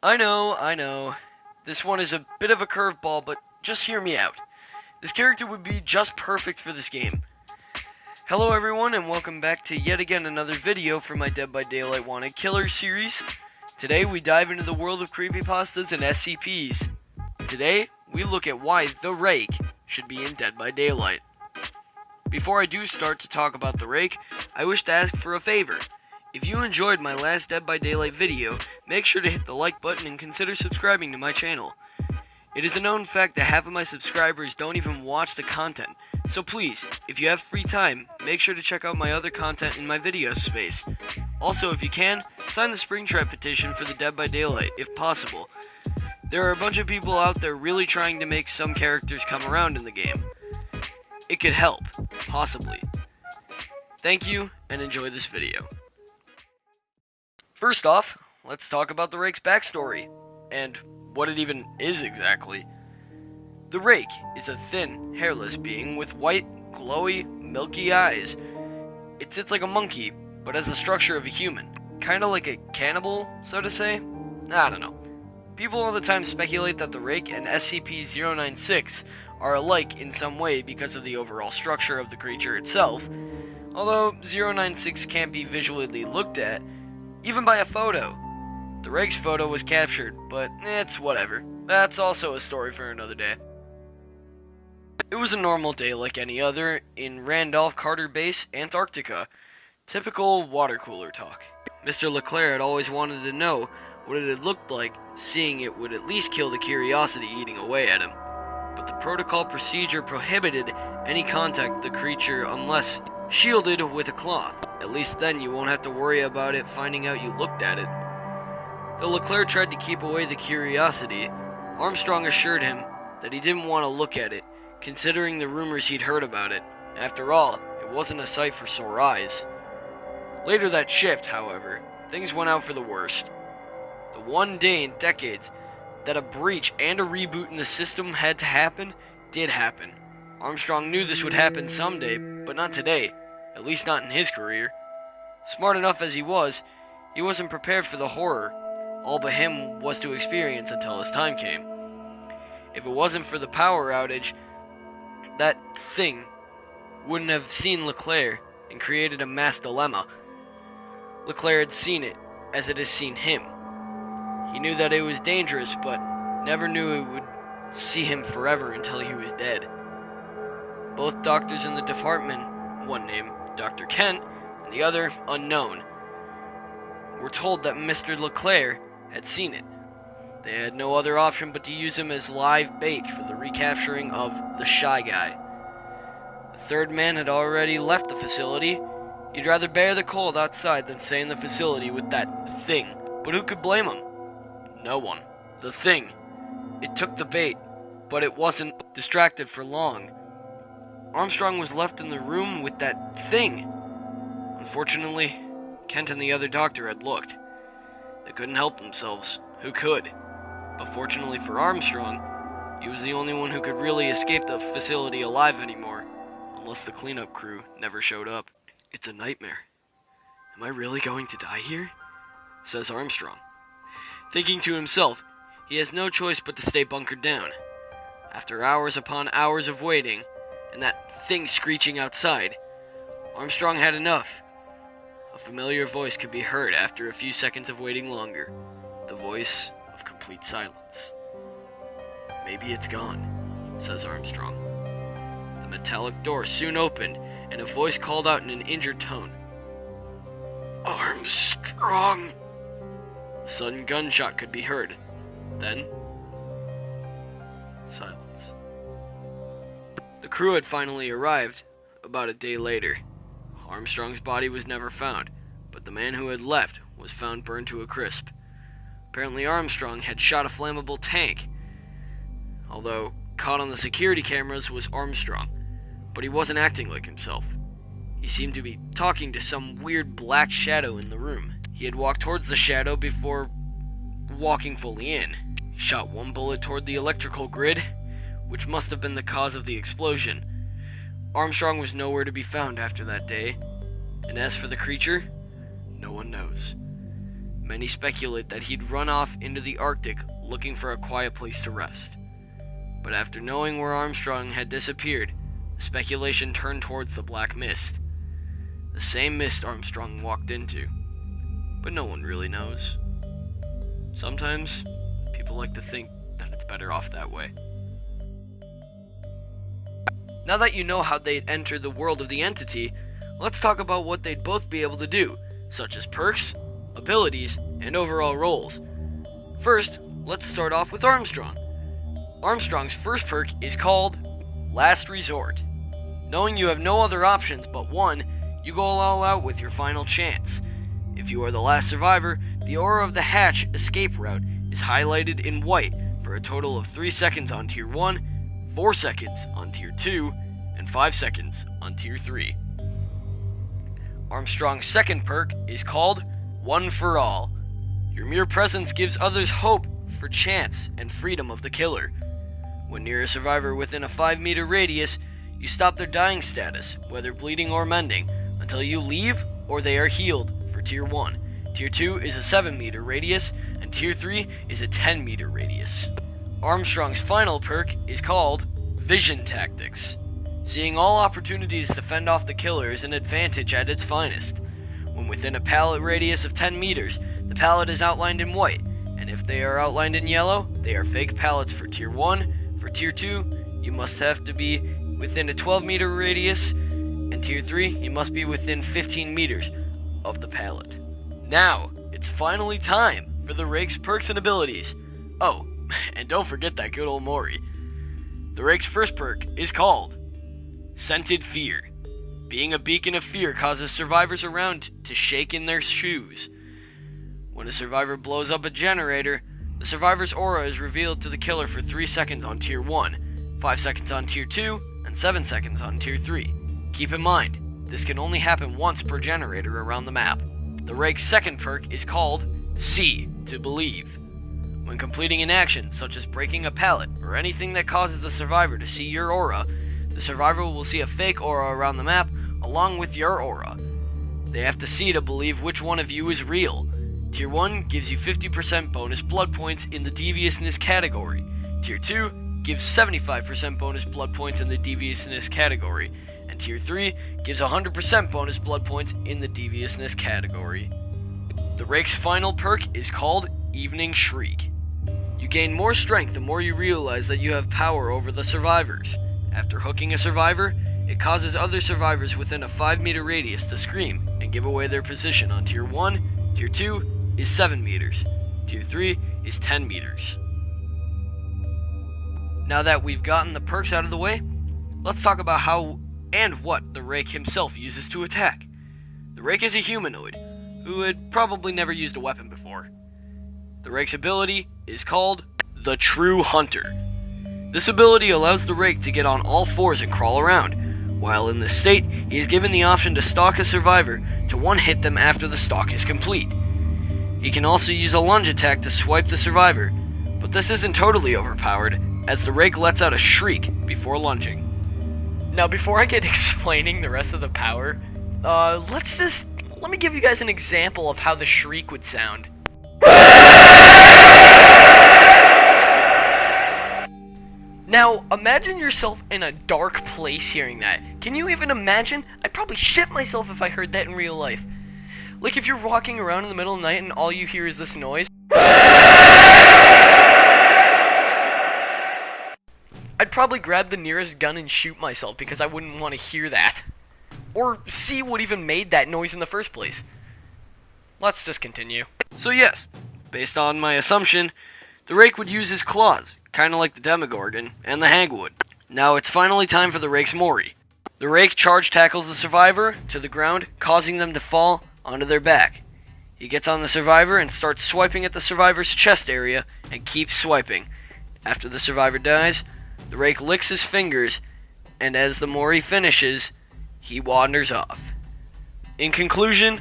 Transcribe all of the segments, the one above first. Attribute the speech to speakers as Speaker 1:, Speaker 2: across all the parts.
Speaker 1: I know. This one is a bit of a curveball, but just hear me out. This character would be just perfect for this game. Hello everyone, and welcome back to yet again another video from my Dead by Daylight Wanted Killer series. Today we dive into the world of creepypastas and SCPs. Today, we look at why the Rake should be in Dead by Daylight. Before I do start to talk about the Rake, I wish to ask for a favor. If you enjoyed my last Dead by Daylight video, make sure to hit the like button and consider subscribing to my channel. It is a known fact that half of my subscribers don't even watch the content, so please, if you have free time, make sure to check out my other content in my video space. Also, if you can, sign the Springtrap petition for the Dead by Daylight, if possible. There are a bunch of people out there really trying to make some characters come around in the game. It could help, possibly. Thank you, and enjoy this video. First off, let's talk about the Rake's backstory, and what it even is exactly. The Rake is a thin, hairless being with white, glowy, milky eyes. It sits like a monkey, but has the structure of a human. Kinda like a cannibal, so to say? I don't know. People all the time speculate that the Rake and SCP-096 are alike in some way because of the overall structure of the creature itself, although 096 can't be visually looked at, even by a photo. The Rake's photo was captured, but it's whatever. That's also a story for another day. It was a normal day like any other in Randolph Carter Base, Antarctica. Typical water cooler talk. Mr. LeClaire had always wanted to know what it had looked like. Seeing it would at least kill the curiosity eating away at him. But the protocol procedure prohibited any contact with the creature unless shielded with a cloth. At least then you won't have to worry about it finding out you looked at it. Though LeClaire tried to keep away the curiosity, Armstrong assured him that he didn't want to look at it, considering the rumors he'd heard about it. After all, it wasn't a sight for sore eyes. Later that shift, however, things went out for the worst. The one day in decades that a breach and a reboot in the system had to happen, did happen. Armstrong knew this would happen someday, but not today, at least not in his career. Smart enough as he wasn't prepared for the horror all but him was to experience until his time came. If it wasn't for the power outage, that thing wouldn't have seen LeClaire and created a mass dilemma. LeClaire had seen it as it has seen him. He knew that it was dangerous, but never knew it would see him forever until he was dead. Both doctors in the department, one named Dr. Kent and the other unknown, were told that Mr. LeClaire had seen it. They had no other option but to use him as live bait for the recapturing of the Shy Guy. The third man had already left the facility. He'd rather bear the cold outside than stay in the facility with that thing. But who could blame him? No one. The thing. It took the bait, but it wasn't distracted for long. Armstrong was left in the room with that thing. Unfortunately, Kent and the other doctor had looked. They couldn't help themselves. Who could? But fortunately for Armstrong, he was the only one who could really escape the facility alive anymore, unless the cleanup crew never showed up. It's a nightmare. Am I really going to die here? Says Armstrong. Thinking to himself, he has no choice but to stay bunkered down. After hours upon hours of waiting, and that thing screeching outside, Armstrong had enough. A familiar voice could be heard after a few seconds of waiting longer. The voice of complete silence. Maybe it's gone, says Armstrong. The metallic door soon opened, and a voice called out in an injured tone. Armstrong! A sudden gunshot could be heard. Then, silence. The crew had finally arrived about a day later. Armstrong's body was never found, but the man who had left was found burned to a crisp. Apparently Armstrong had shot a flammable tank. Although, caught on the security cameras was Armstrong, but he wasn't acting like himself. He seemed to be talking to some weird black shadow in the room. He had walked towards the shadow before walking fully in. He shot one bullet toward the electrical grid, which must have been the cause of the explosion. Armstrong was nowhere to be found after that day, and as for the creature, no one knows. Many speculate that he'd run off into the Arctic looking for a quiet place to rest. But after knowing where Armstrong had disappeared, the speculation turned towards the black mist. The same mist Armstrong walked into. But no one really knows. Sometimes, people like to think that it's better off that way. Now that you know how they'd enter the world of the entity, let's talk about what they'd both be able to do, such as perks, abilities, and overall roles. First, let's start off with Armstrong. Armstrong's first perk is called Last Resort. Knowing you have no other options but one, you go all out with your final chance. If you are the last survivor, the aura of the hatch escape route is highlighted in white for a total of 3 seconds on Tier 1, 4 seconds on Tier 2, and 5 seconds on Tier 3. Armstrong's second perk is called One for All. Your mere presence gives others hope for chance and freedom of the killer. When near a survivor within a 5-meter radius, you stop their dying status, whether bleeding or mending, until you leave or they are healed for Tier 1. Tier 2 is a 7-meter radius, and Tier 3 is a 10-meter radius. Armstrong's final perk is called Vision Tactics. Seeing all opportunities to fend off the killer is an advantage at its finest. When within a pallet radius of 10 meters, the pallet is outlined in white, and if they are outlined in yellow, they are fake pallets for Tier 1. For Tier 2, you must have to be within a 12-meter radius, and Tier 3, you must be within 15 meters of the pallet. Now, it's finally time for the Rake's perks and abilities. Oh, and don't forget that good old Maury. The Rake's first perk is called Scented Fear. Being a beacon of fear causes survivors around to shake in their shoes. When a survivor blows up a generator, the survivor's aura is revealed to the killer for 3 seconds on Tier 1, 5 seconds on Tier 2, and 7 seconds on Tier 3. Keep in mind, this can only happen once per generator around the map. The Rake's second perk is called See to Believe. When completing an action, such as breaking a pallet or anything that causes the survivor to see your aura, the survivor will see a fake aura around the map along with your aura. They have to see to believe which one of you is real. Tier 1 gives you 50% bonus blood points in the deviousness category. Tier 2 gives 75% bonus blood points in the deviousness category. And Tier 3 gives 100% bonus blood points in the deviousness category. The Rake's final perk is called Evening Shriek. You gain more strength the more you realize that you have power over the survivors. After hooking a survivor, it causes other survivors within a 5-meter radius to scream and give away their position on Tier 1, Tier 2 is 7 meters, Tier 3 is 10 meters. Now that we've gotten the perks out of the way, let's talk about how and what the Rake himself uses to attack. The Rake is a humanoid who had probably never used a weapon before. The Rake's ability is called the True Hunter. This ability allows the Rake to get on all fours and crawl around. While in this state, he is given the option to stalk a survivor to one-hit them after the stalk is complete. He can also use a lunge attack to swipe the survivor, but this isn't totally overpowered, as the Rake lets out a shriek before lunging.
Speaker 2: Now, before I get explaining the rest of the power, let me give you guys an example of how the shriek would sound. Now, imagine yourself in a dark place hearing that. Can you even imagine? I'd probably shit myself if I heard that in real life. Like if you're walking around in the middle of the night and all you hear is this noise. I'd probably grab the nearest gun and shoot myself because I wouldn't want to hear that. Or see what even made that noise in the first place. Let's just continue.
Speaker 1: So yes, based on my assumption, the Rake would use his claws, kinda like the Demogorgon and the Hagwood. Now it's finally time for the Rake's Mori. The Rake charge tackles the survivor to the ground, causing them to fall onto their back. He gets on the survivor and starts swiping at the survivor's chest area and keeps swiping. After the survivor dies, the Rake licks his fingers, and as the Mori finishes, he wanders off. In conclusion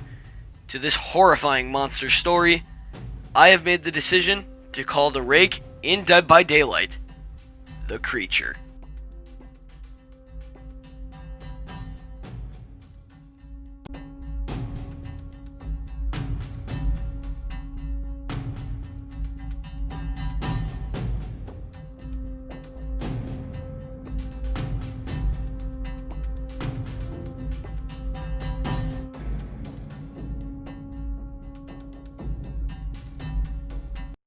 Speaker 1: to this horrifying monster story, I have made the decision to call the Rake in Dead by Daylight the Creature.